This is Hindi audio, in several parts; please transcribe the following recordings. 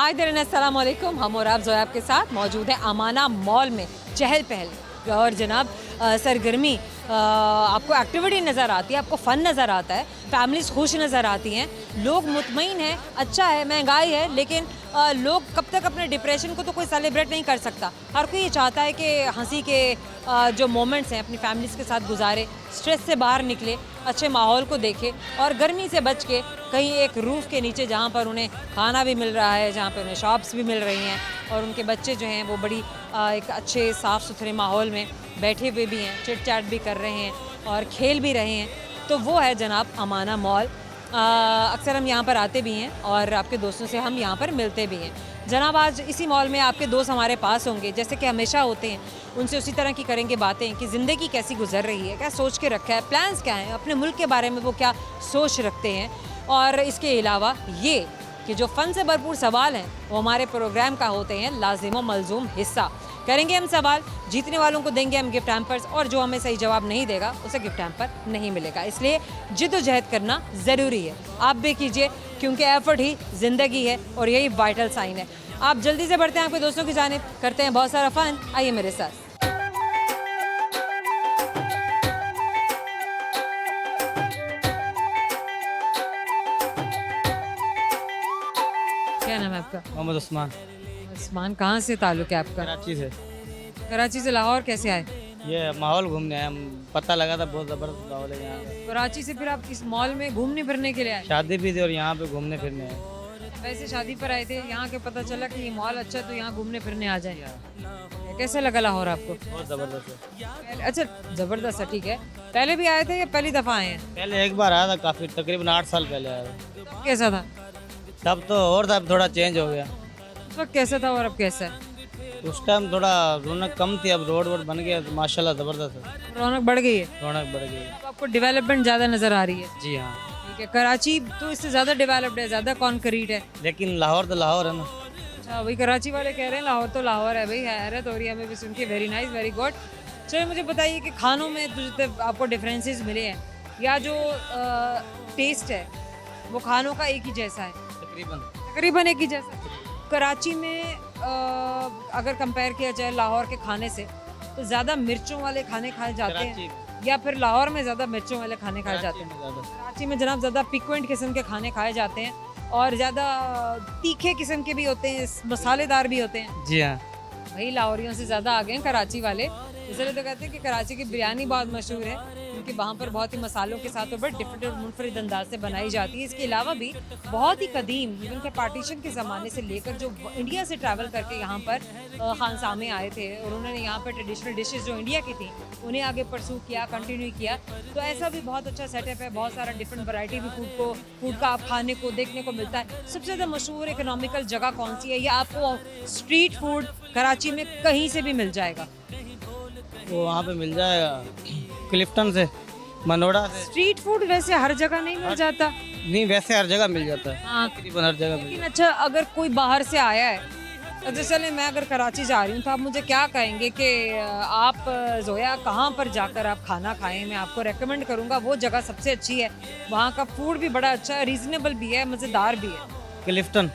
हाय देर अस्सलाम वालेकुम। हम और आप जोया के साथ मौजूद हैं अमाना मॉल में। चहल पहल और जनाब सरगर्मी, आपको एक्टिविटी नज़र आती है, आपको फ़न नज़र आता है, फैमिलीज़ खुश नज़र आती हैं, लोग मुतमईन हैं। अच्छा है, महंगाई है, लेकिन लोग कब तक अपने डिप्रेशन को तो कोई सेलिब्रेट नहीं कर सकता। हर कोई ये चाहता है कि हंसी के जो मोमेंट्स हैं अपनी फैमिलीज़ के साथ गुजारे, स्ट्रेस से बाहर निकले, अच्छे माहौल को देखे और गर्मी से बच के कहीं एक रूफ़ के नीचे जहाँ पर उन्हें खाना भी मिल रहा है, जहाँ पर उन्हें शॉप्स भी मिल रही हैं और उनके बच्चे जो हैं वो बड़ी एक अच्छे साफ़ सुथरे माहौल में बैठे हुए भी हैं, चिट चैट भी कर रहे हैं और खेल भी रहे हैं। तो वो है जनाब अमाना मॉल। अक्सर हम यहाँ पर आते भी हैं और आपके दोस्तों से हम यहाँ पर मिलते भी हैं। जनाब आज इसी मॉल में आपके दोस्त हमारे पास होंगे, जैसे कि हमेशा होते हैं। उनसे उसी तरह की करेंगे बातें कि ज़िंदगी कैसी गुजर रही है, क्या सोच के रखा है, प्लान्स क्या हैं, अपने मुल्क के बारे में वो क्या सोच रखते हैं। और इसके अलावा ये कि जो फ़न से भरपूर सवाल हैं वो हमारे प्रोग्राम का होते हैं लाजिम व मलजूम हिस्सा। करेंगे हम सवाल, जीतने वालों को देंगे हम गिफ्ट हैम्पर्स और जो हमें सही जवाब नहीं देगा उसे गिफ्ट हैम्पर नहीं मिलेगा। इसलिए जिद्दोजहद करना ज़रूरी है। आप भी कीजिए क्योंकि एफर्ट ही ज़िंदगी है और यही वाइटल साइन है। आप जल्दी से बढ़ते हैं आपके दोस्तों की जानिब, करते हैं बहुत सारा फ़न। आइए मेरे साथ। क्या नाम है आपका? मोहम्मद उस्मान, उस्मान। कहाँ से ताल्लुक़ है आपका? कराची से। कराची से लाहौर कैसे आए? ये माहौल घूमने आए, हम पता लगा था बहुत ज़बरदस्त माहौल है यहाँ का। कराची से फिर आप इस मॉल में घूमने फिरने के लिए आए? शादी भी थी और यहाँ पे घूमने फिरने आए। वैसे शादी पर आए थे, यहाँ के पता चला कि ये मॉल अच्छा है तो यहाँ घूमने फिरने आ जाए। कैसा लगा लाहौर आपको? बहुत ज़बरदस्त है। अच्छा, ज़बरदस्त है, ठीक है। पहले भी आए थे या पहली दफ़ा आए हैं? पहले एक बार आया था, काफ़ी तकरीबन 8 साल पहले आया था। कैसा था तब तो और था, अब थोड़ा चेंज हो गया। उस वक्त? कैसा था और अब कैसा है? उस टाइम थोड़ा रौनक कम थी, अब रोड वोड बन गया तो माशाल्लाह ज़बरदस्त है, रौनक बढ़ गई है, रौनक बढ़ गई। तो आपको डेवलपमेंट ज़्यादा नज़र आ रही है? जी हाँ, ठीक है। कराची तो इससे ज़्यादा डेवलप्ड है, ज़्यादा कॉन्क्रीट है। लेकिन लाहौर तो लाहौर है ना। अच्छा, वही कराची वाले कह रहे हैं लाहौर तो लाहौर है। भाई हैरत हो रही है हमें भी सुन के। Very nice, very good. चलिए मुझे बताइए कि खानों में जो आपको डिफरेंसेस मिले हैं या जो टेस्ट है वो खानों का एक ही जैसा है? तकरीबन एक ही जैसा। कराची में अगर कंपेयर किया जाए लाहौर के खाने से तो ज़्यादा मिर्चों वाले खाने खाए जाते हैं या फिर लाहौर में ज़्यादा मिर्चों वाले खाने खाए जाते हैं? कराची में जनाब ज़्यादा पिक्वेंट किस्म के खाने खाए जाते हैं और ज़्यादा तीखे किस्म के भी होते हैं, मसालेदार भी होते हैं। जी हाँ, वही लाहौरियों से ज़्यादा आ गए हैं कराची वाले। इसलिए तो कहते हैं कि कराची की बिरयानी बहुत मशहूर है क्योंकि वहाँ पर बहुत ही मसालों के साथ और बड़े डिफरेंट और मुनफरिद अंदाज से बनाई जाती है। इसके अलावा भी बहुत ही कदीम, इवन के पार्टीशन के ज़माने से लेकर जो इंडिया से ट्रैवल करके यहाँ पर खानसामे आए थे और उन्होंने यहाँ पर ट्रेडिशनल डिशेज़ जो इंडिया की थी उन्हें आगे परसू किया, कंटिन्यू किया। तो ऐसा भी बहुत अच्छा सेटअप है, बहुत सारा डिफरेंट वैरायटी भी फूड का आप खाने को देखने को मिलता है। सबसे ज़्यादा मशहूर इकोनॉमिकल जगह कौन सी है? या आपको स्ट्रीट फूड कराची में कहीं से भी मिल जाएगा? वो वहाँ पे मिल जाएगा क्लिफ्टन से, मनोड़ा से। स्ट्रीट फूड वैसे हर जगह नहीं मिल जाता। नहीं, वैसे हर जगह मिल जाता है, हाँ, तकरीबन हर जगह मिल लेकिन अच्छा अगर कोई बाहर से आया है, अच्छा चले मैं अगर कराची जा रही हूँ तो आप मुझे क्या कहेंगे कि आप जोया कहाँ पर जाकर आप खाना खाएं? मैं आपको रेकमेंड करूँगा वो जगह सबसे अच्छी है, वहाँ का फूड भी बड़ा अच्छा है, रीज़नेबल भी है, मज़ेदार भी है। क्लिफ्टन।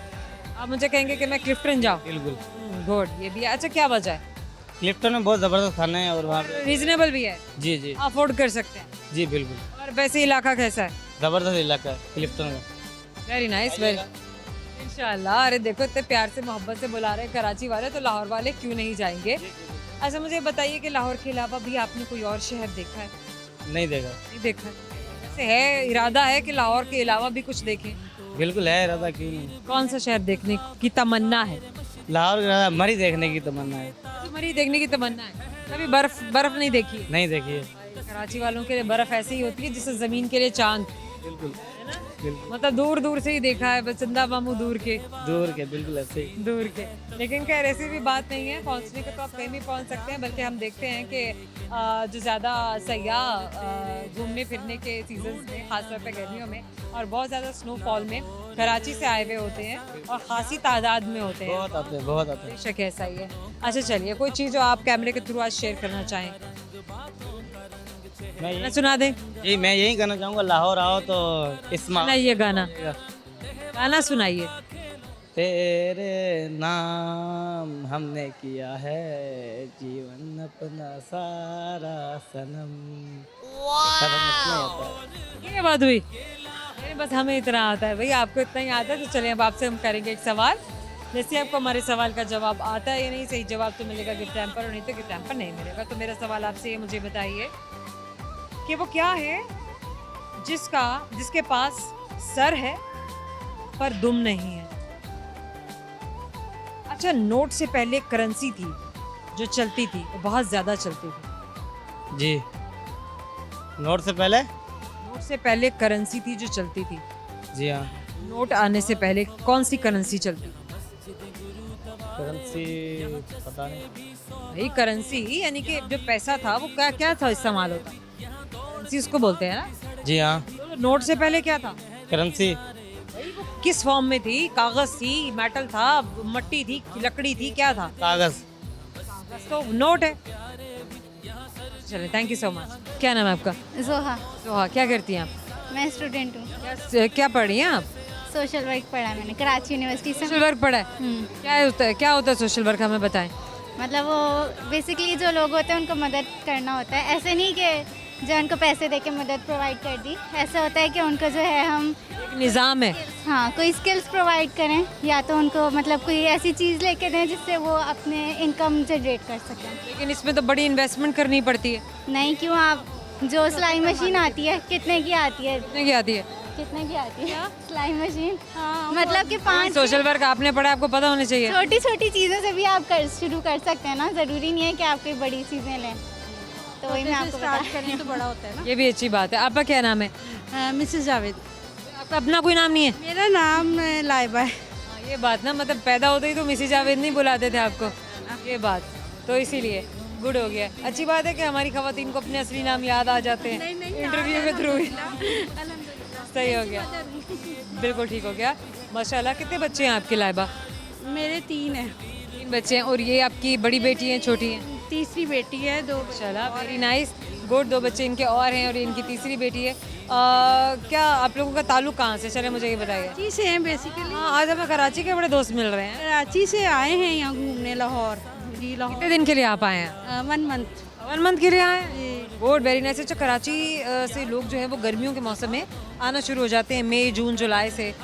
आप मुझे कहेंगे कि मैं क्लिफ्टन जाऊँ? बिल्कुल, गुड, ये भी है। अच्छा क्या वजह है? क्लिफ्टन में बहुत ज़बरदस्त खाना है और वहाँ पे रीज़नेबल भी है, जी जी अफोर्ड कर सकते हैं। जी बिल्कुल, और वैसे इलाका कैसा है? ज़बरदस्त इलाका है क्लिफ्टन का। वेरी नाइस, वेरी इंशाल्लाह। अरे देखो इतने प्यार से मोहब्बत से बुला रहे हैं कराची वाले, तो लाहौर वाले क्यों नहीं जाएंगे। अच्छा मुझे बताइए कि लाहौर के अलावा भी आपने कोई और शहर देखा है? नहीं देखा। नहीं देखा है। वैसे है, इरादा है कि लाहौर के अलावा भी कुछ देखें? बिल्कुल है इरादा, क्यों नहीं। कौन सा शहर देखने की तमन्ना है? लाहौर का इरादा मरी देखने की तमन्ना है। तुम्हारी देखने की तमन्ना है? कभी बर्फ नहीं देखी है? नहीं देखी है। कराची वालों के लिए बर्फ ऐसे ही होती है जिससे जमीन के लिए चांद, बिल्कुल है ना? बिल्कुल, मतलब दूर दूर से ही देखा है, बस चंदा मामू दूर के बिल्कुल ऐसे ही। दूर के। लेकिन खैर ऐसी भी बात नहीं है, पहुंचने को तो आप कहीं भी पहुंच सकते हैं। बल्कि हम देखते हैं कि जो ज़्यादा सयाह घूमने फिरने के सीजन्स में, ख़ासतौर पे गर्मियों में और बहुत ज़्यादा स्नोफॉल में कराची से आए हुए होते हैं और ख़ासी तादाद में होते हैं। बहुत आते हैं, बहुत आते हैं। बेशक ऐसा ही है। अच्छा चलिए, कोई चीज़ जो आप कैमरे के थ्रू आज शेयर करना चाहें? मैं सुना दें? मैं यही कहना चाहूँगा, लाहौर आओ तो इस्मा सुनाइए गाना, गाना सुनाइए। तेरे नाम हमने किया है जीवन अपना सारा सनम। सनम इतना ही आता है। ये बात हुई। अरे बस हमें इतना आता है भाई, आपको इतना ही आता है। तो चलिए अब आपसे हम करेंगे एक सवाल। जैसे आपको हमारे सवाल का जवाब आता है या नहीं, सही जवाब तो मिलेगा गिफ्ट हैम्पर और नहीं तो गिफ्ट हैम्पर नहीं मिलेगा। तो मेरा सवाल आपसे ये, मुझे बताइए कि वो क्या है जिसके पास सर है पर दुम नहीं है। अच्छा, नोट से पहले करेंसी थी जो चलती थी, वो बहुत ज्यादा चलती थी। जी, नोट से पहले। नोट से पहले करेंसी थी जो चलती थी। जी हाँ। नोट आने से पहले कौन सी करेंसी चलती थी? करेंसी पता नहीं। भाई करेंसी यानी कि जो पैसा था वो क्या क्या था, इस्तेमाल होता, करेंसी उसको बोलते हैं ना। जी हाँ, तो नोट से पहले क्या था? करेंसी। भाई वो किस फॉर्म में थी? कागज थी, मेटल था, मट्टी थी, लकड़ी थी, क्या था? कागज। कागज तो नोट है। चलिए, थैंक यू सो मच। क्या नाम है आपका? जोहा। सोहा। क्या करती हैं आप? मैं स्टूडेंट हूँ। क्या पढ़ रही हैं आप? सोशल वर्क पढ़ा है मैंने कराची यूनिवर्सिटी से। सोशल वर्क पढ़ा है। क्या होता है सोशल वर्क, हमें बताएं। मतलब वो बेसिकली जो लोग होते हैं उनको मदद करना होता है। ऐसे नहीं कि जो उनको पैसे दे के मदद प्रोवाइड कर दी, ऐसा होता है कि उनको जो है हम एक निज़ाम है। हाँ कोई स्किल्स प्रोवाइड करें, या तो उनको मतलब कोई ऐसी चीज़ लेके दें जिससे वो अपने इनकम जनरेट कर सकें। लेकिन इसमें तो बड़ी इन्वेस्टमेंट करनी पड़ती है। नहीं क्यों, आप जो सिलाई मशीन आती है कितने की आती है? कितने की आती है? कितने की आती है सिलाई मशीन? हाँ मतलब कि 5 सोशल वर्क आपने पढ़ा, आपको पता होना चाहिए। छोटी छोटी चीज़ों से भी आप शुरू कर सकते हैं ना, ज़रूरी नहीं है कि आप कोई बड़ी चीज़ें लें। तो वही मैं आपको बता रही हूँ। तो बड़ा होता है ये भी अच्छी बात है। आपका क्या नाम है? ना। मिसेस जावेद। आपका अपना कोई नाम नहीं है? मेरा नाम लाइबा है। ये बात ना, मतलब पैदा होते ही तो मिसेस जावेद नहीं बुलाते थे आपको, ये बात तो इसीलिए गुड हो गया। अच्छी बात है कि हमारी खवातीन को अपने असली नाम याद आ जाते हैं इंटरव्यू के थ्रू ही। सही हो गया, बिल्कुल ठीक हो गया। माशाल्लाह। कितने बच्चे हैं आपके लाइबा? मेरे 3 हैं। 3 बच्चे हैं। और ये आपकी बड़ी बेटी है, छोटी है? तीसरी बेटी है, 2 माशाल्लाह, वेरी नाइस, गुड। 2 बच्चे इनके और हैं और इनकी तीसरी बेटी है। क्या आप लोगों का ताल्लुक कहाँ से? चले मुझे ये बताइए। कराची से हैं बेसिकली। हाँ, आज हमें कराची के बड़े दोस्त मिल रहे हैं। कराची से आए हैं यहाँ घूमने, लाहौर। जी कितने लाहौर। दिन के लिए आप आए हैं? 1 मंथ। 1 मंथ के लिए आए हैं? Good, very nice. अच्छा, कराची से लोग जो है वो गर्मियों के मौसम में आना शुरू हो जाते हैं, मई जून जुलाई से।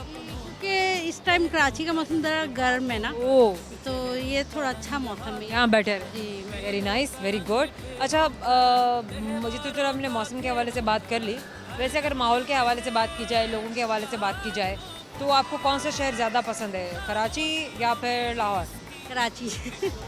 कि इस टाइम कराची का मौसम ज़रा गर्म है ना, ओह, तो ये थोड़ा अच्छा मौसम है। यहाँ बेटर। जी। Very nice, very good. अच्छा, मुझे तो चलो हमने मौसम के हवाले से बात कर ली। वैसे अगर माहौल के हवाले से बात की जाए, लोगों के हवाले से बात की जाए, तो आपको कौन सा शहर ज़्यादा पसंद है, कराची या फिर लाहौर? कराची।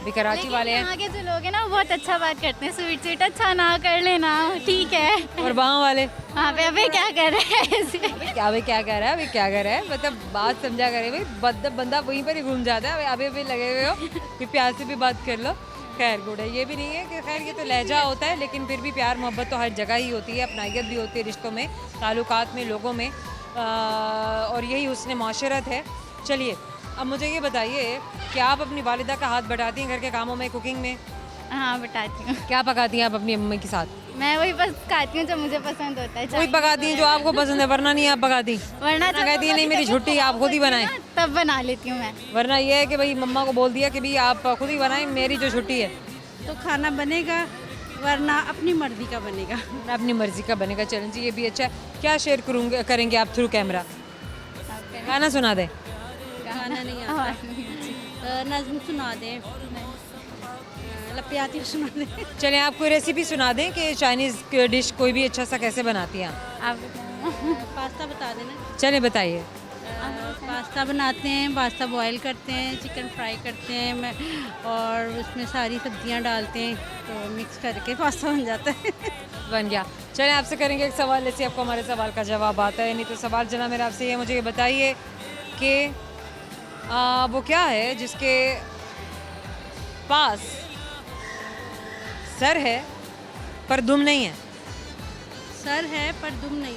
भी कराची लेकिन वाले हैं। यहाँ के जो लोग हैं ना वो बहुत अच्छा बात करते हैं, स्वीट स्वीट अच्छा ना कर लेना, ठीक है। और वहाँ वाले वहाँ पे अबे क्या कर रहे हैं ऐसे? अभी क्या कह रहा है, अभी क्या कर रहा है, मतलब बात समझा करे भाई। बंदा वहीं पर ही घूम जाता है। अभी अभी लगे हुए हो कि प्यार से भी बात कर लो। खैर गुड है। ये भी नहीं है कि खैर ये तो लहजा होता है, लेकिन फिर भी प्यार मोहब्बत तो हर जगह ही होती है, अपनायत भी होती है रिश्तों में, ताल्लुकात में, लोगों में। और यही हुस्न माशरत है। चलिए, अब मुझे ये बताइए कि आप अपनी वालिदा का हाथ बटाती हैं घर के कामों में, कुकिंग में? हाँ बताती हूँ। क्या पकाती हैं आप अपनी अम्मी के साथ? मैं वही बस खाती हूँ जो मुझे पसंद होता है। वही पकाती हैं जो आपको पसंद है, वरना नहीं आप पकाती? वरना ना कहती है नहीं मेरी छुट्टी, आप खुद ही बनाएं। तब बना लेती हूँ मैं। वरना ये है कि भाई मम्मा को बोल दिया कि भाई आप खुद ही बनाएं, मेरी जो छुट्टी है। तो खाना बनेगा, वरना अपनी मर्जी का बनेगा। अपनी मर्जी का बनेगा। चैलेंज ये भी अच्छा है। क्या शेयर करेंगे आप थ्रू कैमरा? गाना सुना दे। गाना नहीं आता। नज़्म सुना दें, लपियाती सुना दें। चलें, आप कोई रेसिपी सुना दें कि चाइनीज़ डिश कोई भी अच्छा सा कैसे बनाती हैं आप? आप पास्ता बता देना। चलें बताइए। पास्ता बनाते हैं, पास्ता बॉईल करते हैं, चिकन फ्राई करते हैं और उसमें सारी सब्जियां डालते हैं, तो मिक्स करके पास्ता बन जाता है। बन गया। चलें, आपसे करेंगे एक सवाल, जैसे आपको हमारे सवाल का जवाब आता है। नहीं तो सवाल जना मेरा आपसे ये, मुझे ये बताइए कि वो क्या है जिसके पास सर है पर दुम नहीं है? सर है पर दुम नहीं।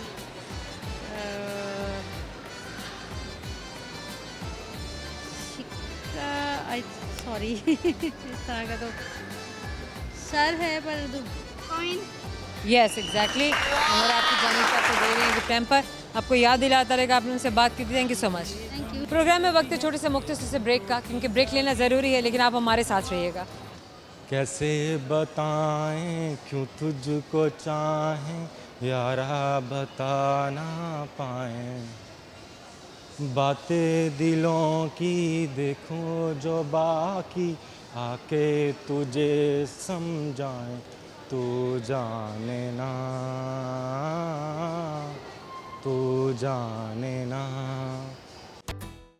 सॉरी इस तरह का तो सर है पर दुम। कॉइन। Yes exactly. और आपकी जानिब से आपको दे रहे हैं गिफ्ट हैम्पर। आपको याद दिलाता रहेगा आपने उनसे बात की थी। Thank you so much. Thank you. Programme में वक्त है छोटे से मुख्तसर से ब्रेक का, क्योंकि ब्रेक लेना ज़रूरी है, लेकिन आप हमारे साथ रहिएगा। कैसे बताएं क्यों तुझको चाहें यारा, बता ना पाएं बातें दिलों की, देखूं जो बाकी आके तुझे समझाएं, तू जाने ना, तू जाने ना।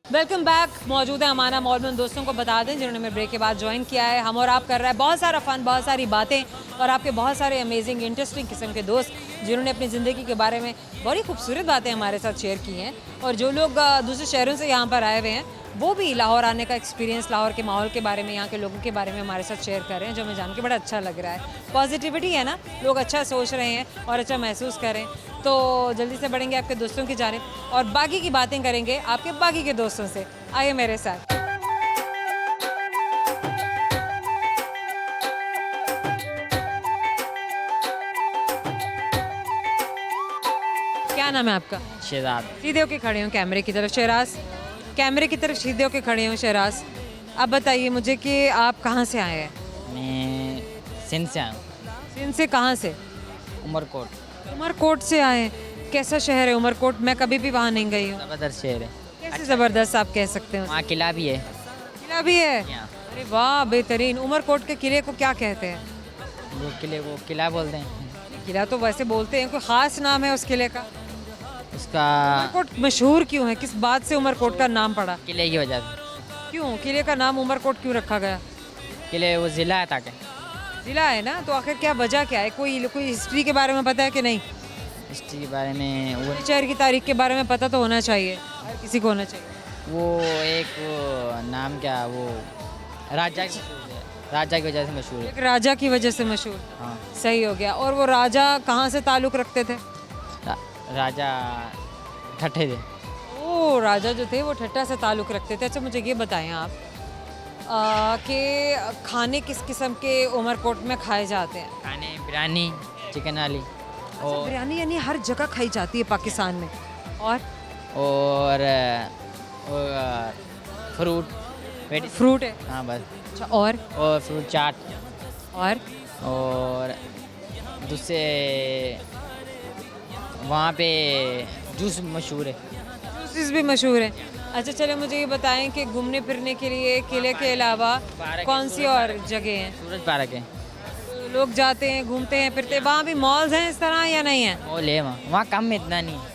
Welcome back. मौजूद है अमाना मॉल में। उन दोस्तों को बता दें जिन्होंने मेरे ब्रेक के बाद ज्वाइन किया है। हम और आप कर रहा है बहुत सारा फन, बहुत सारी बातें, और आपके बहुत सारे अमेजिंग इंटरेस्टिंग किस्म के दोस्त जिन्होंने अपनी ज़िंदगी के बारे में बड़ी खूबसूरत बातें हमारे साथ शेयर की हैं। और जो लोग दूसरे शहरों से यहाँ पर आए हुए हैं वो भी लाहौर आने का एक्सपीरियंस, लाहौर के माहौल के बारे में, यहाँ के लोगों के बारे में हमारे साथ शेयर कर रहे हैं, जो हमें जान के बड़ा अच्छा लग रहा है। पॉजिटिविटी है ना, लोग अच्छा सोच रहे हैं और अच्छा महसूस कर रहे हैं। तो जल्दी से बढ़ेंगे आपके दोस्तों की जानिब और बाकी की बातें करेंगे आपके बाकी के दोस्तों से। आइए मेरे साथ। क्या नाम है आपका? शहजाद। सीधे होके खड़े हो कैमरे की तरफ। शहराज, कैमरे की तरफ सीधे होके खड़े हो। शहराज, अब बताइए मुझे कि आप कहाँ से आए हैं? मैं सिंध से आया हूँ। सिंध से कहाँ से? उमरकोट। उमरकोट से आए हैं। कैसा शहर है उमरकोट? मैं कभी भी वहाँ नहीं गई हूँ। ज़बरदस्त शहर है। कैसे ज़बरदस्त आप कह सकते हो? वहाँ किला भी है। किला भी है? यहाँ अरे वाह, बेहतरीन। उमरकोट के किले को क्या कहते हैं? वो किले को किला बोलते हैं। किला तो वैसे बोलते हैं, कोई ख़ास नाम है उस किले का? उसका उमरकोट मशहूर क्यों है? किस बात से उमरकोट का नाम पड़ा? किले की वजह से। क्यों किले का नाम उमरकोट क्यों रखा गया? किले वो ज़िला है ताकि। जिला है ना, तो आखिर क्या वजह क्या है? कोई हिस्ट्री के बारे में पता है कि नहीं? हिस्ट्री के बारे में वो शहर की तारीख के बारे में पता तो होना चाहिए, हर किसी को होना चाहिए। वो एक वो नाम क्या वो राजा की राजा की वजह से मशहूर है। एक राजा की वजह से मशहूर। हाँ। सही हो गया। और वो राजा कहाँ से ताल्लुक़ रखते थे? राजा ठट्ठे थे। ओ, राजा जो थे वो ठट्टा से ताल्लुक़ रखते थे। अच्छा मुझे ये बताएं आप कि खाने किस किस्म के उमरकोट में खाए जाते हैं? खाने बिरयानी, चिकन वाली और बिरयानी यानी हर जगह खाई जाती है पाकिस्तान में। और फ्रूट फ्रूट है? हाँ बस। अच्छा, और फ्रूट चाट और दूसरे वहाँ पे जूस मशहूर है। जूसेस भी मशहूर है। अच्छा चले मुझे ये बताएं कि घूमने फिरने के लिए किले के अलावा कौन सी और जगह हैं? सूरज पार्क है। लोग जाते हैं, घूमते हैं, फिरते हैं। वहाँ भी मॉल्स हैं इस तरह या नहीं है? मॉल है वहाँ कम है, इतना नहीं है।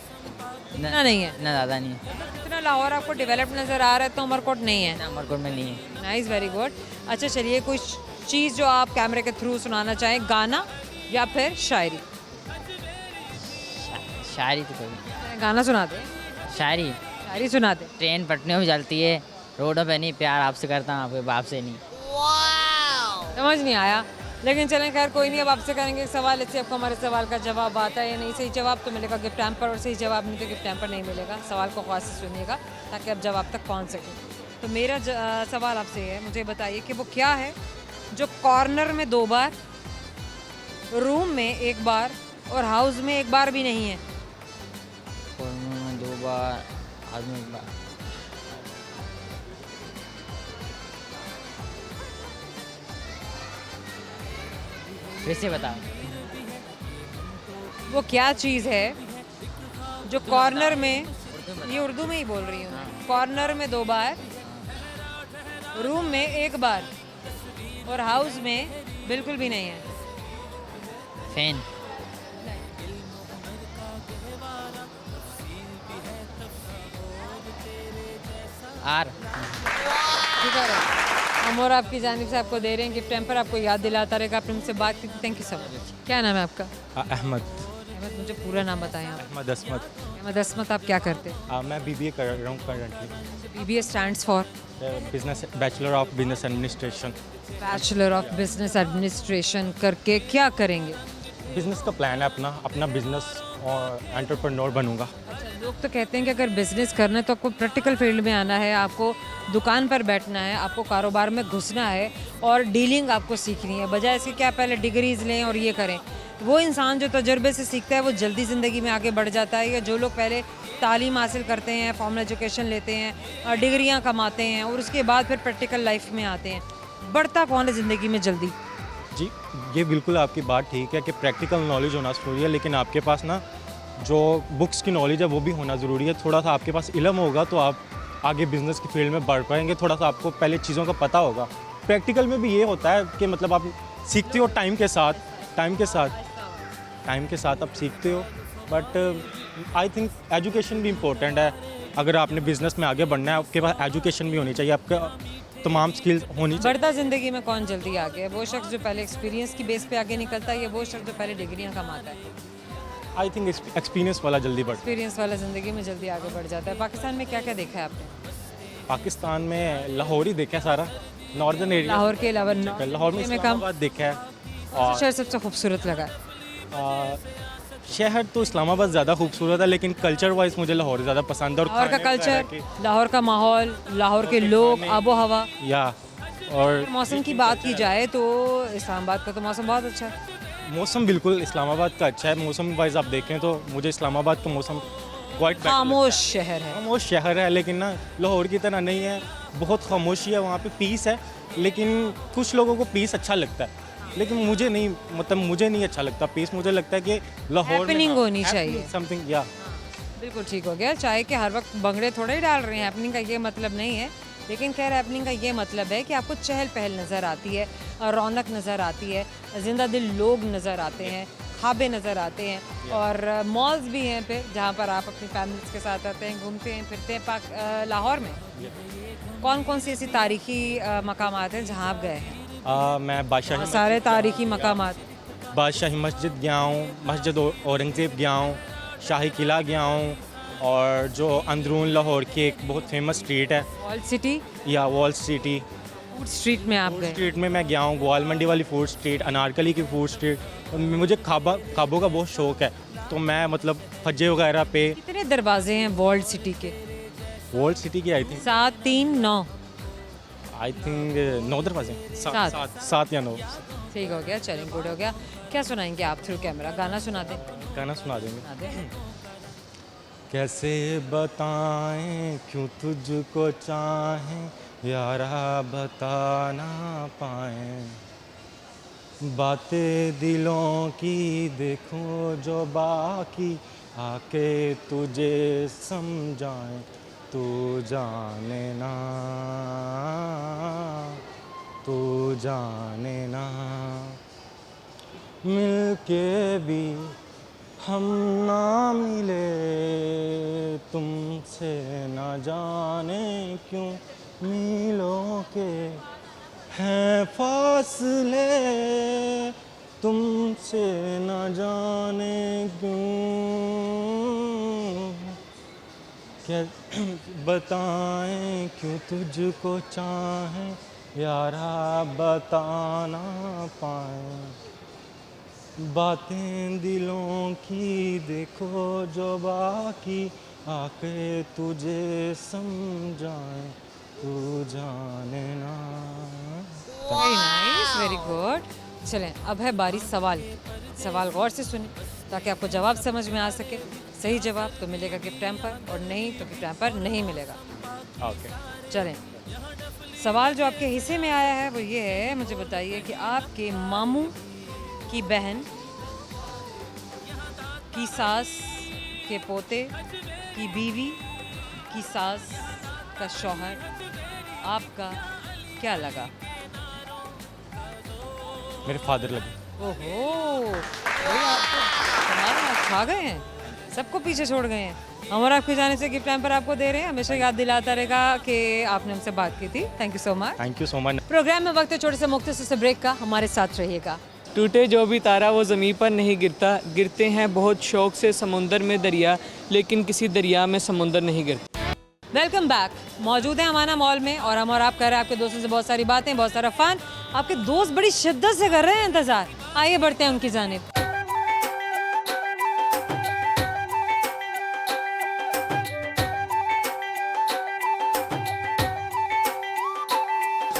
इतना नहीं है? इतना ज़्यादा नहीं है। इतना लाहौर आपको डेवलप नज़र आ रहा है तो उमरकोट नहीं है? इतना उमरकोट में नहीं है। Nice, very good. अच्छा चलिए, कुछ चीज़ जो आप कैमरे के थ्रू सुनाना चाहें, गाना या फिर शायरी? शायरी तो कभी गाना सुना दे। शायरी शायरी सुना दे। ट्रेन पटरियों में चलती है, रोडों पे नहीं, प्यार आपसे करता हूँ, आपके बाप से नहीं। समझ नहीं आया, लेकिन चलें खैर कोई नहीं। अब आपसे करेंगे एक सवाल, इससे आपको हमारे सवाल का जवाब आता है या नहीं। सही जवाब तो मिलेगा गिफ्ट हैम्पर, और सही जवाब नहीं तो गिफ्ट हैम्पर नहीं मिलेगा। सवाल को ख्याल से सुनिएगा ताकि आप जवाब तक पहुंच सकें। तो मेरा सवाल आपसे है, मुझे बताइए कि वो क्या है जो कॉर्नर में 2 बार, रूम में 1 बार और हाउस में 1 बार भी नहीं है? कॉर्नर में 2 बार, हाथ में 1 बार। फिर से बताओ। वो क्या चीज़ है जो कॉर्नर में, ये उर्दू में ही बोल रही हूँ, कॉर्नर में 2 बार, रूम में 1 बार और हाउस में बिल्कुल भी नहीं है? फैन। आर। शुक्र है। हम और आपकी जानिब से आपको दे रहे हैं गिफ्ट हैम्पर। आपको याद दिलाता रहेगा, आपने मुझसे बात की थी। Thank you so much. क्या नाम है आपका? अहमद। अहमद, मुझे पूरा नाम बताएं आप। अहमद असमत। अहमद असमत, आप क्या करते हैं? मैं BBA कर रहा हूँ currently. BBA stands for? Business, bachelor of business administration. Bachelor of business administration करके क्या करेंगे? बिजनेस का प्लान है अपना, अपना बिजनेस और एंटरप्रेन्योर बनूंगा। अच्छा, लोग तो कहते हैं कि अगर बिजनेस करना है तो आपको प्रैक्टिकल फील्ड में आना है, आपको दुकान पर बैठना है, आपको कारोबार में घुसना है और डीलिंग आपको सीखनी है, बजाय इसके क्या पहले डिग्रीज लें और ये करें। वो इंसान जो तजुर्बे से सीखता है वो जल्दी ज़िंदगी में आगे बढ़ जाता है, या जो लोग पहले तालीम हासिल करते हैं, फॉर्मल एजुकेशन लेते हैं, डिग्रियां कमाते हैं और उसके बाद फिर प्रैक्टिकल लाइफ में आते हैं, बढ़ता कौन है ज़िंदगी में जल्दी? जी, ये बिल्कुल आपकी बात ठीक है कि प्रैक्टिकल नॉलेज होना ज़रूरी है, लेकिन आपके पास ना जो बुक्स की नॉलेज है वो भी होना ज़रूरी है। थोड़ा सा आपके पास इल्म होगा तो आप आगे बिज़नेस की फील्ड में बढ़ पाएंगे। थोड़ा सा आपको पहले चीज़ों का पता होगा। प्रैक्टिकल में भी ये होता है कि मतलब आप सीखते हो टाइम के साथ आप सीखते हो। बट आई थिंक एजुकेशन भी इम्पोर्टेंट है। अगर आपने बिज़नेस में आगे बढ़ना है, आपके पास एजुकेशन भी होनी चाहिए, आपका तमाम स्किल्स होनी चाहिए। बढ़ता ज़िंदगी में कौन जल्दी आगे है? वो शख्स जो पहले एक्सपीरियंस की बेस पे आगे निकलता है, या वो शख्स जो पहले डिग्रियां कमाता है? आई थिंक एक्सपीरियंस वाला जल्दी बढ़ता एक्सपीरियंस वाला ज़िंदगी में जल्दी आगे बढ़ जाता है। पाकिस्तान में क्या क्या देखा है आपने? है। पाकिस्तान में लाहौर ही देखा है सारा, नॉर्दर्न एरिया। लाहौर के अलावा लाहौर में कम इस्लामाबाद देखा है। और शहर सबसे खूबसूरत लगा है? शहर तो इस्लामाबाद ज़्यादा खूबसूरत है, लेकिन कल्चर वाइज मुझे लाहौर ज़्यादा पसंद है। और लाहौर का खाने वगैरह कल्चर, लाहौर का माहौल, लाहौर के लोग, आबो हवा। या और मौसम की बात की जाए तो इस्लामाबाद का तो मौसम बहुत अच्छा है। मौसम बिल्कुल इस्लामाबाद का अच्छा है। मौसम वाइज आप देखें तो मुझे इस्लामाबाद का मौसम क्वाइट खामोश शहर है। खामोश शहर है, लेकिन ना लाहौर की तरह नहीं है। बहुत खामोशी है वहाँ पे, पीस है, लेकिन कुछ लोगों को पीस अच्छा लगता है, लेकिन मुझे नहीं, मतलब मुझे नहीं अच्छा लगता पीस। मुझे लगता है कि लाहौर में Happening होनी चाहिए। समथिंग या बिल्कुल ठीक हो गया। चाहे कि हर वक्त बंगड़े थोड़े ही डाल रहे हैं, हैपनिंग का ये मतलब नहीं है, लेकिन खैर हैपनिंग का ये मतलब है कि आपको चहल पहल नज़र आती है, रौनक नज़र आती है, जिंदा दिल लोग नज़र आते हैं, खाबे नज़र आते हैं, और मॉल्स भी हैं पे जहाँ पर आप अपनी फैमिलीज के साथ आते हैं, घूमते हैं, फिरते हैं। लाहौर में कौन कौन सी ऐसी तारीखी मकामात हैं जहाँ आप गए हैं? मैं बादशाही सारे तारीखी मकामात। बादशाही मस्जिद गया हूँ, मस्जिद औरंगज़ेब गया हूँ, शाही किला गया हूँ, और जो अंदरून लाहौर की एक बहुत फेमस स्ट्रीट है वॉल सिटी, या वॉल सिटी, फूड स्ट्रीट में आप गए? स्ट्रीट में मैं गया हूँ। ग्वाल मंडी वाली फूड स्ट्रीट, अनारकली की फूड स्ट्रीट। मुझे खाबों का बहुत शौक़ है, तो मैं मतलब फज्जे वगैरह पे। कितने दरवाजे हैं वर्ल्ड सिटी के? वर्ल्ड सिटी की आई थिंक 7, 3, 9? 9 दरवाजे, सात या 9। ठीक हो गया, चलें, गुड हो गया। क्या सुनाएंगे आप थ्रू कैमरा? गाना सुना दें? गाना सुना देंगे। सुना दें। कैसे बताएं क्यों तुझको चाहें यारा, बता ना पाएं बातें दिलों की, देखूं जो बाकी आके तुझे समझाएं, तू जाने ना, तू जाने ना, मिलके भी हम ना मिले, तुमसे ना जाने क्यों मिलों के हैं फासले, तुमसे ना जाने क्यों। क्या बताएं क्यों तुझको चाहें यारा, बता ना पाएं बातें दिलों की, देखो जो बाकी आके तुझे समझाएं, तू जाने ना। Very nice, very good. चलें, अब है बारी सवाल की। सवाल गौर से सुने ताकि आपको जवाब समझ में आ सके। सही जवाब तो मिलेगा गिफ्ट हैम्पर, और नहीं तो गिफ्ट हैम्पर नहीं मिलेगा। ओके, चलें, सवाल जो आपके हिस्से में आया है वो ये है, मुझे बताइए कि आपके मामू की बहन की सास के पोते की बीवी की सास का शौहर आपका क्या लगा? मेरे फादर लगे। ओहो, भाई आप तो कमाल है, आप खा गए हैं, सबको पीछे छोड़ गए हैं। हम और आपके जाने से गिफ्ट हैम्पर आपको दे रहे हैं। हमेशा याद दिलाता रहेगा कि आपने हमसे बात की थी। Thank you so much. Thank you so much. Programme में वक्त है छोटे से मुख्तसर से ब्रेक का, हमारे साथ रहिएगा। टूटे जो भी तारा वो ज़मीं पर नहीं गिरता, गिरते हैं बहुत शौक से समुंदर में दरिया, लेकिन किसी दरिया में समुंदर नहीं गिरता। Welcome back. मौजूद है अमाना मॉल में, और हम और आप कर रहे हैं आपके दोस्तों से बहुत सारी बातें, बहुत सारा फन। आपके दोस्त बड़ी शिद्दत से कर रहे हैं इंतज़ार। आइए बढ़ते हैं उनकी जानिब।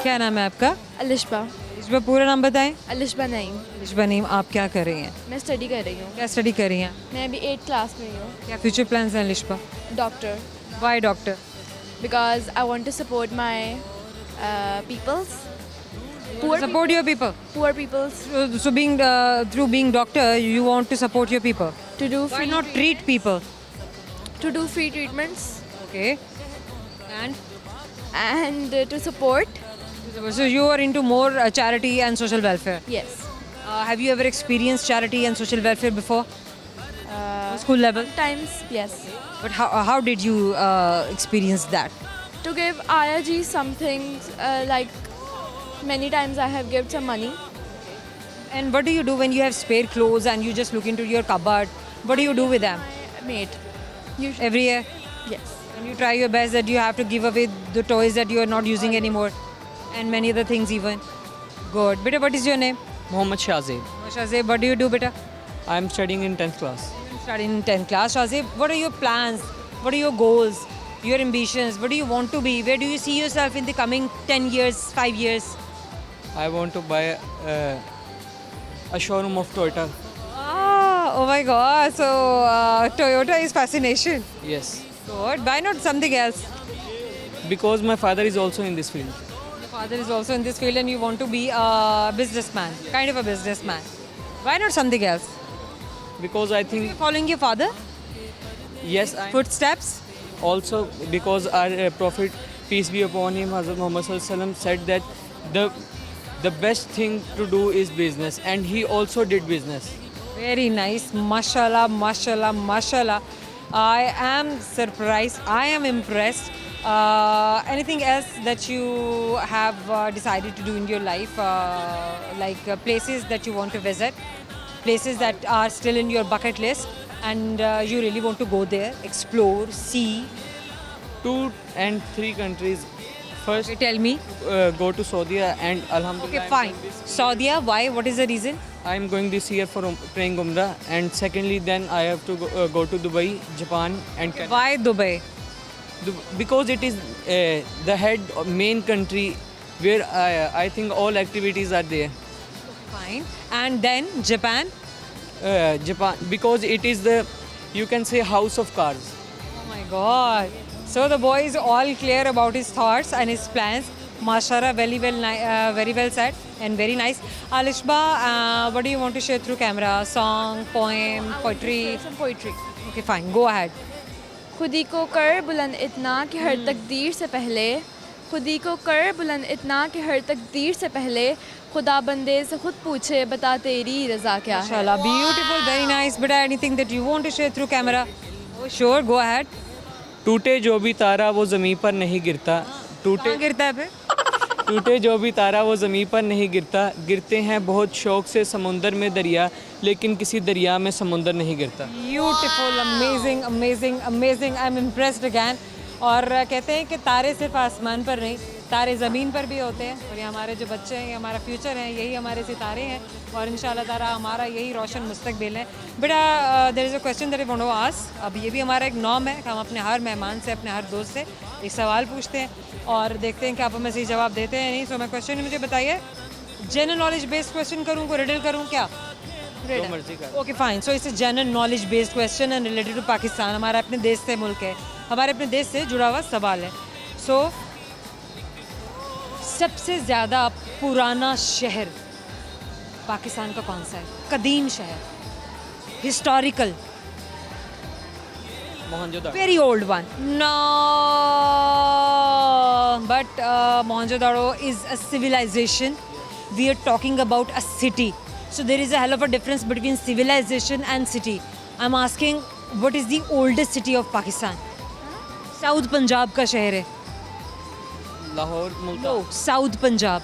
क्या नाम है आपका? अलिशबा। इसमें पूरा नाम बताएं। अलिशबा नईम। लिशबा नईम, आप क्या कर रही हैं? मैं स्टडी कर रही हूँ। क्या स्टडी कर रही हैं? मैं अभी 8th क्लास में ही हूँ। क्या फ्यूचर प्लान्स हैं Lishba? Doctor. Why doctor? Because I want to support my peoples, Support your people. Poor peoples, So being through being doctor, you want to support your people. To do Why not treat people? To do free treatments Okay. And and to support. so you are into more charity and social welfare. Yes. Have you ever experienced charity and social welfare before? School level. Times yes. But how did you experience that? To give Aya ji something, like many times I have given some money. And what do you do when you have spare clothes and you just look into your cupboard? What do you do with them? My mate. Usually. Every year? Yes. And you try your best that you have to give away the toys that you are not using anymore. And many other things even. Good. Beta, what is your name? Mohammad Shahzeb. Shazib, what do you do, beta? I am studying in 10th class. Studying in 10th class. Shazib, what are your plans? What are your goals? Your ambitions? What do you want to be? Where do you see yourself in the coming 10 years, 5 years? I want to buy a showroom of Toyota. Ah, oh my God. So Toyota is fascination. Yes, Good. Why not something else? because my father is also in this field. Your father is also in this field and you want to be a businessman, kind of a businessman. Why not something else? Because I You're think following your father yes, I footsteps. also because our Prophet, peace be upon him, Hazrat Muhammad Sallallahu Alaihi Wasallam said that the best thing to do is business, and he also did business. Very nice. Mashallah, mashallah, mashallah. I am surprised. I am impressed. Anything else that you have decided to do in your life? Like places that you want to visit? Places that are still in your bucket list and you really want to go there, explore, see? 2 and 3 countries. First, Okay, tell me. go to Saudi, and Alhamdulillah. Okay, fine. Saudi, why? What is the reason? I'm going this year for praying Umrah, and secondly, then I have to go to Dubai, Japan, and Canada. Why Dubai? Because it is the main country where I think all activities are there. Fine. And then Japan? Japan, because it is the, you can say, house of cars. Oh my God. So the boy is all clear about his thoughts and his plans. Mashallah, very well said and very nice. Alishba, what do you want to share through camera? Song, poem, poetry? Some poetry. Okay, fine. Go ahead. खुदी को कर बुलंद इतना कि हर तकदीर से पहले, खुदी को कर बुलंद इतना कि हर तकदीर से पहले, खुदा बंदे से खुद पूछे बता तेरी रज़ा क्या है। Mashallah, beautiful, very nice. But anything that you want to share through camera? Oh, sure, go ahead. टूटे जो भी तारा वो ज़मीं पर नहीं गिरता, टूटे कहाँ गिरता है फिर? टूटे जो भी तारा वो ज़मीं पर नहीं गिरता, गिरते हैं बहुत शौक़ से समुंदर में दरिया, लेकिन किसी दरिया में समुंदर नहीं गिरता। Beautiful, amazing, amazing, amazing. I'm impressed again. और कहते हैं कि तारे सिर्फ आसमान पर नहीं, तारे ज़मीन पर भी होते हैं। और ये हमारे जो बच्चे हैं, ये हमारा फ्यूचर है, यही हमारे सितारे हैं और इंशाल्लाह ताला हमारा यही रोशन मुस्तकबिल है। बेटा, there is a question that I want to ask. अब ये भी हमारा एक नॉर्म है कि हम अपने हर मेहमान से, अपने हर दोस्त से एक सवाल पूछते हैं और देखते हैं कि आप हमें सही जवाब देते हैं नहीं। सो मैं क्वेश्चन मुझे बताइए, जनरल नॉलेज बेस्ड क्वेश्चन करूँ को रिडल करूँ क्या? जो मर्जी कर। Okay fine. So it's a general knowledge based question and related to Pakistan. हमारा अपने देश से मुल्क है, हमारे अपने देश से जुड़ा हुआ सवाल है। सो सबसे ज़्यादा पुराना शहर पाकिस्तान का कौन सा है? कदीम शहर, historical, Mohenjodaro. very old one. No, but Mohenjo-daro is a civilization. We are talking about a city. So there is a hell of a difference between civilization and city. I'm asking, what is the oldest city of Pakistan? South Punjab का शहर है. Lahore, Multan. South Punjab.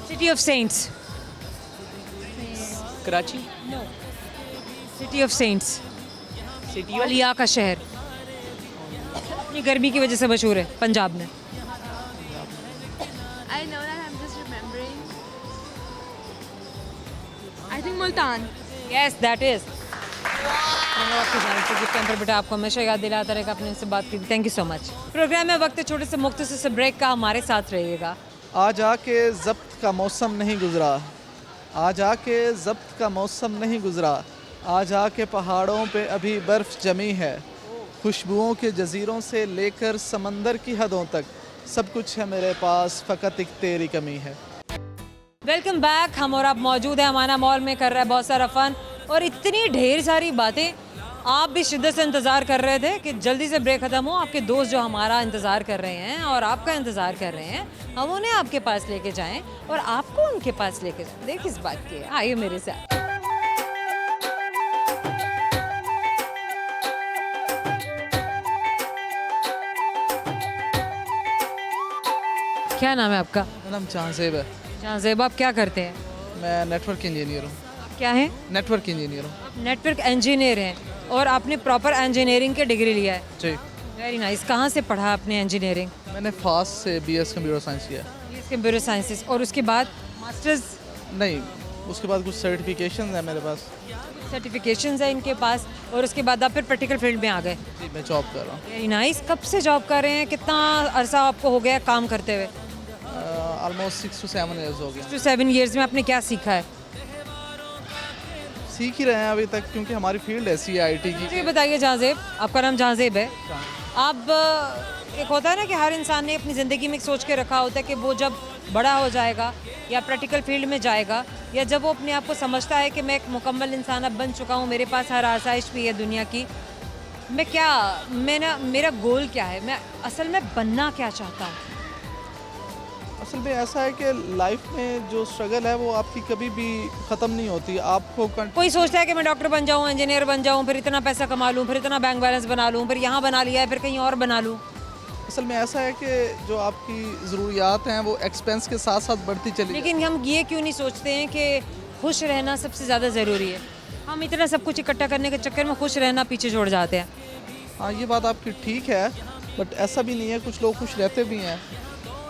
City of Saints. Karachi. City of Saints. City औलिया का शहर. अपनी गर्मी की वजह से मशहूर है पंजाब में. I know that, I'm just remembering. I think Multan. Yes, that is. मैंने आपकी जान से गिफ्ट हैम्पर बेटा आपको हमेशा याद दिलाता रहेगा, आपने उनसे बात की थी। Thank you so much. Programme में वक्त है छोटे से मुख्तसर से ब्रेक का, हमारे साथ रहिएगा। आज आके ज़ब्त का मौसम नहीं गुज़रा, आज आके ज़ब्त का मौसम नहीं गुज़रा, आज आके पहाड़ों पे अभी बर्फ़ जमी है, खुशबुओं के जज़ीरों से लेकर समंदर की हदों तक सब कुछ है मेरे पास, फ़कत एक तेरी कमी है। Welcome back. हम और आप मौजूद हैं अमाना मॉल में, कर रहा है बहुत सारा फ़न और इतनी ढेर सारी बातें। आप भी शिद्दत से इंतज़ार कर रहे थे कि जल्दी से ब्रेक ख़त्म हो। आपके दोस्त जो हमारा इंतज़ार कर रहे हैं और आपका इंतज़ार कर रहे हैं, हम उन्हें आपके पास लेके जाएं और आपको उनके पास लेके जाएं। देख किस बात की है, आइए मेरे साथ। क्या नाम है आपका? मेरा नाम चांसेब है। जहाँ ज़ेब, आप क्या करते हैं? मैं नेटवर्क इंजीनियर हूँ। क्या है? नेटवर्क इंजीनियर हूँ। आप नेटवर्क इंजीनियर हैं और आपने प्रॉपर इंजीनियरिंग की डिग्री लिया है। जी। Very nice. कहाँ से पढ़ा आपने इंजीनियरिंग? मैंने फास्ट से BS कंप्यूटर साइंस किया। Computer sciences. और उसके बाद मास्टर्स? नहीं, उसके बाद कुछ सर्टिफिकेशन है मेरे पास। सर्टिफिकेशंस है इनके पास और उसके बाद आप फिर प्रैक्टिकल फील्ड में आ गए। जी, मैं जॉब कर रहा हूँ। Very nice. कब से जॉब कर रहे हैं? कितना अरसा आपको हो गया काम करते हुए? ऑलमोस्ट 6 to 7 ईयर्स हो गए। 6 to 7 ईयर्स में आपने क्या सीखा है? सीख ही रहे हैं अभी तक, क्योंकि हमारी फील्ड ऐसी है IT की। मुझे ये बताइए जहाँज़ेब, आपका नाम जहाँज़ेब है। आप एक होता है ना कि हर इंसान ने अपनी ज़िंदगी में एक सोच के रखा होता है कि वो जब बड़ा हो जाएगा या प्रैक्टिकल फील्ड में जाएगा या जब वो अपने आप को समझता है कि मैं एक मुकम्मल इंसान अब बन चुका हूँ, मेरे पास हर आसाइश भी है दुनिया की, मेरा गोल क्या है, मैं असल में बनना क्या चाहता हूँ। असल में ऐसा है कि लाइफ में जो स्ट्रगल है वो आपकी कभी भी ख़त्म नहीं होती। आपको कोई सोचता है कि मैं डॉक्टर बन जाऊँ, इंजीनियर बन जाऊँ, फिर इतना पैसा कमा लूँ, फिर इतना बैंक बैलेंस बना लूँ, फिर यहाँ बना लिया है, फिर कहीं और बना लूँ। असल में ऐसा है कि जो आपकी ज़रूरियात हैं वो एक्सपेंस के साथ साथ बढ़ती चली लेकिन हम ये क्यों नहीं सोचते हैं कि खुश रहना सबसे ज़्यादा ज़रूरी है। हम इतना सब कुछ इकट्ठा करने के चक्कर में खुश रहना पीछे छोड़ जाते हैं। हाँ, ये बात आपकी ठीक है, बट ऐसा भी नहीं है। कुछ लोग खुश रहते भी हैं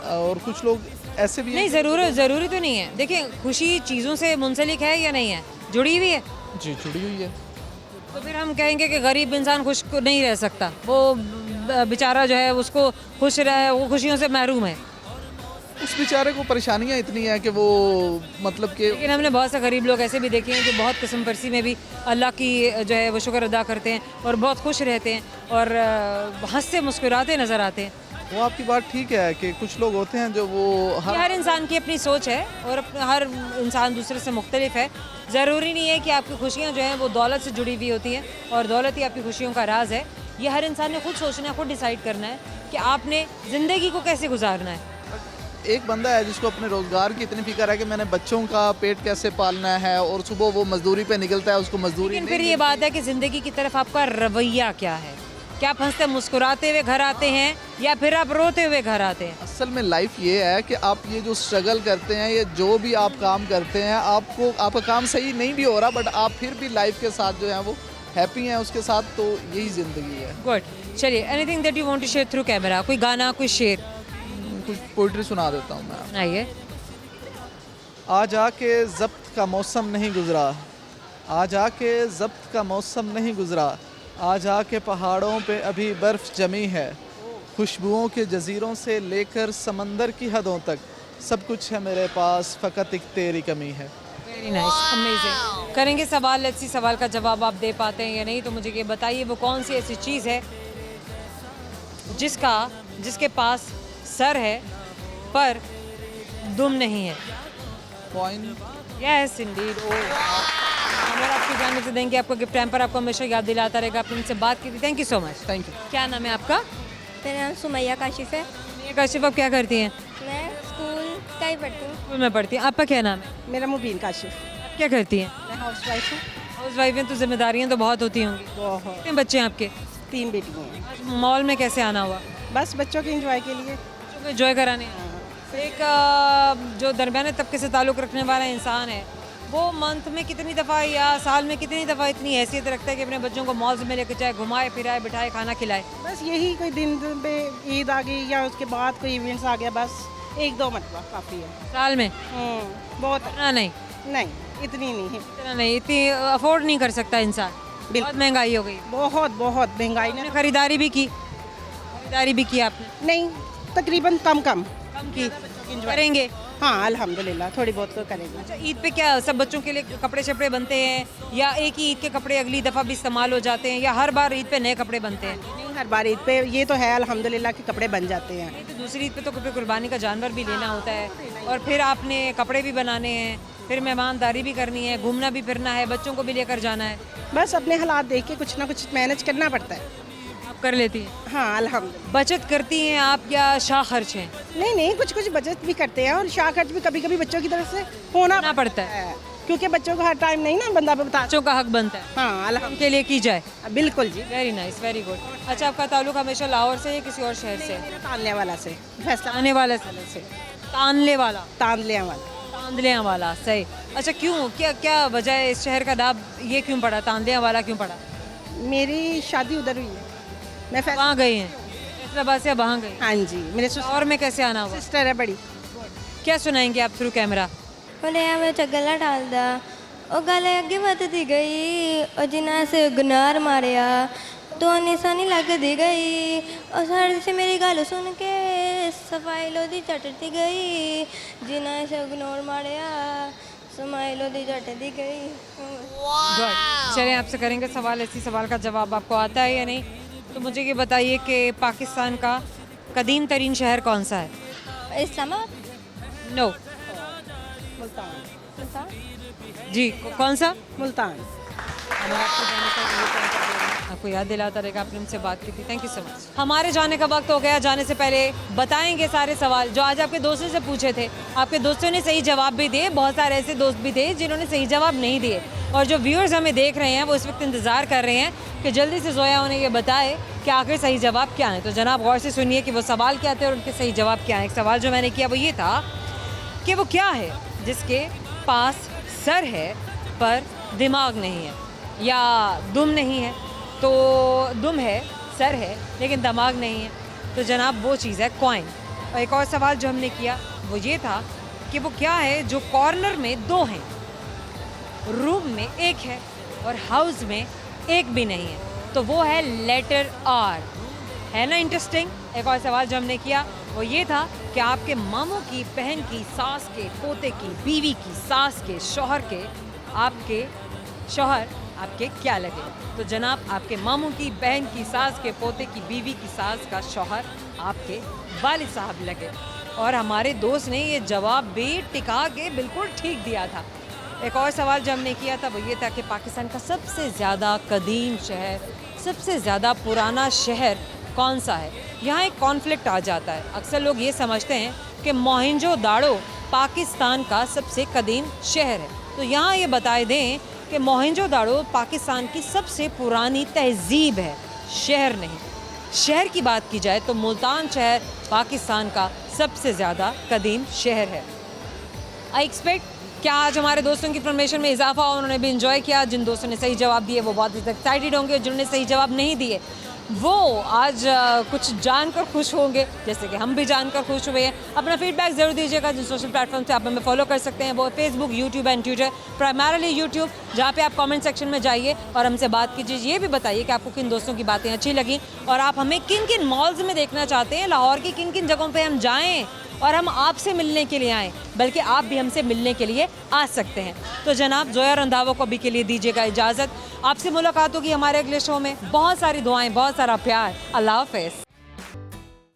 और कुछ लोग ऐसे भी नहीं, ज़रूरी तो नहीं है। देखिए, खुशी चीज़ों से मुंसलिक है या नहीं है, जुड़ी हुई है। जी, जुड़ी हुई है। तो फिर हम कहेंगे कि गरीब इंसान खुश नहीं रह सकता, वो बेचारा जो है उसको खुश रहे, वो खुशियों से महरूम है। उस बेचारे को परेशानियां इतनी हैं कि वो मतलब कि लेकिन हमने बहुत से गरीब लोग ऐसे भी देखे हैं जो बहुत किस्म परसी में भी अल्लाह की जो है वो शुक्र अदा करते हैं और बहुत खुश रहते हैं और हंसते मुस्कुराते नज़र आते हैं। वो आपकी बात ठीक है कि कुछ लोग होते हैं जो वो हर इंसान की अपनी सोच है और हर इंसान दूसरे से मुख्तलिफ है। ज़रूरी नहीं है कि आपकी खुशियाँ जो हैं वो दौलत से जुड़ी हुई होती हैं और दौलत ही आपकी खुशियों का राज है। ये हर इंसान ने खुद सोचना है, खुद डिसाइड करना है कि आपने ज़िंदगी को कैसे गुजारना है। एक बंदा है जिसको अपने रोज़गार की इतनी फिक्र है कि मैंने बच्चों का पेट कैसे पालना है और सुबह वो मजदूरी पे निकलता है, उसको मजदूरी लेकिन नहीं फिर ये बात है कि ज़िंदगी की तरफ आपका रवैया क्या है। क्या आप हंसते मुस्कुराते हुए घर आते हैं या फिर आप रोते हुए घर आते हैं? असल में लाइफ ये है कि आप ये जो स्ट्रगल करते हैं, ये जो भी आप काम करते हैं, आपका काम सही नहीं भी हो रहा बट आप फिर भी लाइफ के साथ जो है वो हैप्पी हैं उसके साथ, तो यही ज़िंदगी है। गुड। चलिए, anything that you want to share through camera, कोई गाना, कोई शेर? कुछ पोइट्री सुना देता हूँ मैं। आइए। आज आके ज़ब्त का मौसम नहीं गुज़रा, आज आके ज़ब्त का मौसम नहीं गुज़रा, आज आके पहाड़ों पे अभी बर्फ़ जमी है, खुशबुओं के जज़ीरों से लेकर समंदर की हदों तक सब कुछ है मेरे पास, फ़कत एक तेरी कमी है। Very nice, amazing. करेंगे सवाल, लेट्स सी सवाल का जवाब आप दे पाते हैं या नहीं। तो मुझे ये बताइए, वो कौन सी ऐसी चीज़ है जिसके पास सर है पर दुम नहीं है? पॉइंट। Yes Indeed. हमारे आपकी जाने से देंगे आपको गिफ्ट हैम्पर, आपको हमेशा याद दिलाता रहेगा। आपने उनसे बात की थी। Thank you so much. Thank you. क्या नाम है आपका? मेरा नाम सुमैया काशिफ है। ये काशिफ, आप क्या करती हैं? मैं स्कूल का ही पढ़ती हूँ। स्कूल में पढ़ती हैं। आपका क्या नाम है? मेरा मुबीन काशिफ। आप क्या करती हैं? मैं हाउस वाइफ हूँ। हाउस वाइफ हैं तो जिम्मेदारियाँ तो बहुत होती होंगी। बहुत। कितने बच्चे हैं आपके? 3 बेटियाँ हैं। आज मॉल में कैसे आना हुआ? बस बच्चों के एंजॉय के लिए। एंजॉय कराने। एक जो दरमियाने तबके से ताल्लुक़ रखने वाला इंसान है वो मंथ में कितनी दफ़ा या साल में कितनी दफ़ा इतनी हैसियत रखता है कि अपने बच्चों को मॉल्स में लेकर जाए, घुमाए फिराए, बिठाए, खाना खिलाए? बस यही कोई दिन पे ईद आ गई या उसके बाद कोई इवेंट्स आ गया, बस 1-2 मरतबा काफ़ी है साल में। बहुत। इतना नहीं, नहीं, इतनी नहीं है। इतना नहीं, इतनी अफोर्ड नहीं कर सकता इंसान। बहुत महंगाई हो गई, बहुत बहुत महंगाई ने आपने खरीदारी भी की? खरीदारी भी की आपने? नहीं, तकरीबन कम कम की, करेंगे? हाँ अल्हम्दुलिल्लाह थोड़ी बहुत तो करेंगे। अच्छा, ईद पे क्या सब बच्चों के लिए कपड़े शपड़े बनते हैं, या एक ही ईद के कपड़े अगली दफ़ा भी इस्तेमाल हो जाते हैं, या हर बार ईद पे नए कपड़े बनते हैं? नहीं, हर बार ईद पे ये तो है अल्हम्दुलिल्लाह कि कपड़े बन जाते हैं। नहीं तो दूसरी ईद पे तो कोई कुर्बानी का जानवर भी लेना होता है, और फिर आपने कपड़े भी बनाने हैं, फिर मेहमानदारी भी करनी है, घूमना भी फिरना है, बच्चों को भी लेकर जाना है। बस अपने हालात देख के कुछ ना कुछ मैनेज करना पड़ता है। आप कर लेती हैं? हाँ अल्हम्दुलिल्लाह। बचत करती हैं आप या शाह खर्च हैं? नहीं नहीं, कुछ कुछ बचत भी करते हैं और शाह खर्च भी कभी कभी बच्चों की तरफ से होना पड़ता है, क्योंकि बच्चों को हर टाइम नहीं ना बंदा बता। बच्चों का हक बनता है हाँ अल्हम्दुलिल्लाह, उनके लिए की जाए। बिल्कुल जी। Very nice, very good. अच्छा, आपका ताल्लुक हमेशा लाहौर से या किसी और शहर से? तानले वाला से, फैसला आने वाला से। तानले वाला, तानले वाला, तांदलिया वाला, सही। अच्छा, क्यों, क्या क्या वजह है इस शहर का नाम ये क्यों पड़ा, तांदलिया वाला क्यों पड़ा? मेरी शादी उधर हुई है, मैं वहाँ गई हैं फैसलाबाद से, वहाँ गई? हाँ जी, मेरे और में कैसे आना हुआ? सिस्टर है बड़ी। क्या सुनाएंगे आप थ्रू कैमरा? ਉਹਨੇ ਐਵੇਂ ਚੱਗਲਾ ਟਾਲਦਾ ਉਹ ਗੱਲ ਅੱਗੇ ਵੱਧਦੀ ਗਈ ਉਹ ਜਿਨ੍ਹਾਂ ਸੇ ਗੁਨਾਰ ਮਾਰਿਆ ਤੋਂ ਨਿਸ਼ਾਨੀ ਲੱਗਦੀ ਗਈ ਉਹ ਸਾਡੇ ਸੇ ਮੇਰੀ ਗੱਲ ਸੁਣ ਕੇ ਸਫਾਈ ਲੋਦੀ ਝਟਦੀ ਗਈ ਜਿਨ੍ਹਾਂ ਸੇ ਇਗਨੋਰ ਮਾਰਿਆ समाइल दी झटदी गई। गुड, चलिए आपसे करेंगे सवाल। इसी सवाल का जवाब आपको आता है या नहीं, तो मुझे ये बताइए कि पाकिस्तान का कदीम तरीन शहर कौन सा है? इस्लामाबाद। नो। मुल्तान। जी, कौन सा? मुल्तान। आपको याद दिलाता रहेगा, आपने हमसे बात की थी। Thank you so much. हमारे जाने का वक्त हो गया। जाने से पहले बताएंगे सारे सवाल जो आज आपके दोस्तों से पूछे थे। आपके दोस्तों ने सही जवाब भी दिए, बहुत सारे ऐसे दोस्त भी थे जिन्होंने सही जवाब नहीं दिए, और जो व्यूअर्स हमें देख रहे हैं वो इस वक्त इंतज़ार कर रहे हैं कि जल्दी से जोया उन्हें ये बताए कि आखिर सही जवाब क्या है। तो जनाब गौर से सुनिए कि वो सवाल क्या थे और उनके सही जवाब क्या है। एक सवाल जो मैंने किया वो ये था कि वो क्या है जिसके पास सर है पर दिमाग नहीं है, या दुम नहीं है तो दुम है, सर है लेकिन दिमाग नहीं है, तो जनाब वो चीज़ है कॉइन। और एक और सवाल जो हमने किया वो ये था कि वो क्या है जो कॉर्नर में दो हैं, रूम में एक है और हाउस में एक भी नहीं है, तो वो है लेटर आर। है ना इंटरेस्टिंग? एक और सवाल जो हमने किया वो ये था कि आपके मामू की, बहन की, सास के, पोते की, बीवी की, सास के, शौहर के, आपके शौहर आपके क्या लगे? तो जनाब आपके मामू की, बहन की, सास के, पोते की, बीवी की, सास का शौहर आपके वालिद साहब लगे। और हमारे दोस्त ने ये जवाब भी टिका के बिल्कुल ठीक दिया था। एक और सवाल जो हमने किया था वो ये था कि पाकिस्तान का सबसे ज़्यादा कदीम शहर, सबसे ज़्यादा पुराना शहर कौन सा है? यहाँ एक कॉन्फ्लिक्ट आ जाता है। अक्सर लोग ये समझते हैं कि मोहनजोदाड़ो पाकिस्तान का सबसे कदीम शहर है, तो यहाँ ये बताए दें कि मोहनजोदाड़ो पाकिस्तान की सबसे पुरानी तहजीब है, शहर नहीं। शहर की बात की जाए तो मुल्तान शहर पाकिस्तान का सबसे ज़्यादा कदीम शहर है। आई एक्सपेक्ट क्या आज हमारे दोस्तों की इन्फॉर्मेशन में इजाफा हो, उन्होंने भी इन्जॉय किया। जिन दोस्तों ने सही जवाब दिए वो बहुत एक्साइटेड होंगे, जिन्होंने सही जवाब नहीं दिए वो आज कुछ जानकर खुश होंगे, जैसे कि हम भी जानकर खुश हुए हैं। अपना फीडबैक ज़रूर दीजिएगा। जिन सोशल प्लेटफॉर्म से आप हमें फॉलो कर सकते हैं वो Facebook, YouTube and Twitter. Primarily YouTube, जहाँ पे आप कमेंट सेक्शन में जाइए और हमसे बात कीजिए। ये भी बताइए कि आपको किन दोस्तों की बातें अच्छी लगी और आप हमें किन किन मॉल्स में देखना चाहते हैं, लाहौर की किन किन जगहों पर हम जाएँ और हम आपसे मिलने के लिए आएँ, बल्कि आप भी हमसे मिलने के लिए आ सकते हैं। तो जनाब जोया रंधावा को अभी के लिए दीजिएगा इजाज़त। आपसे मुलाकात होगी हमारे अगले शो में। बहुत सारी दुआएं, बहुत सारा प्यार। अल्लाह हाफ़िज़।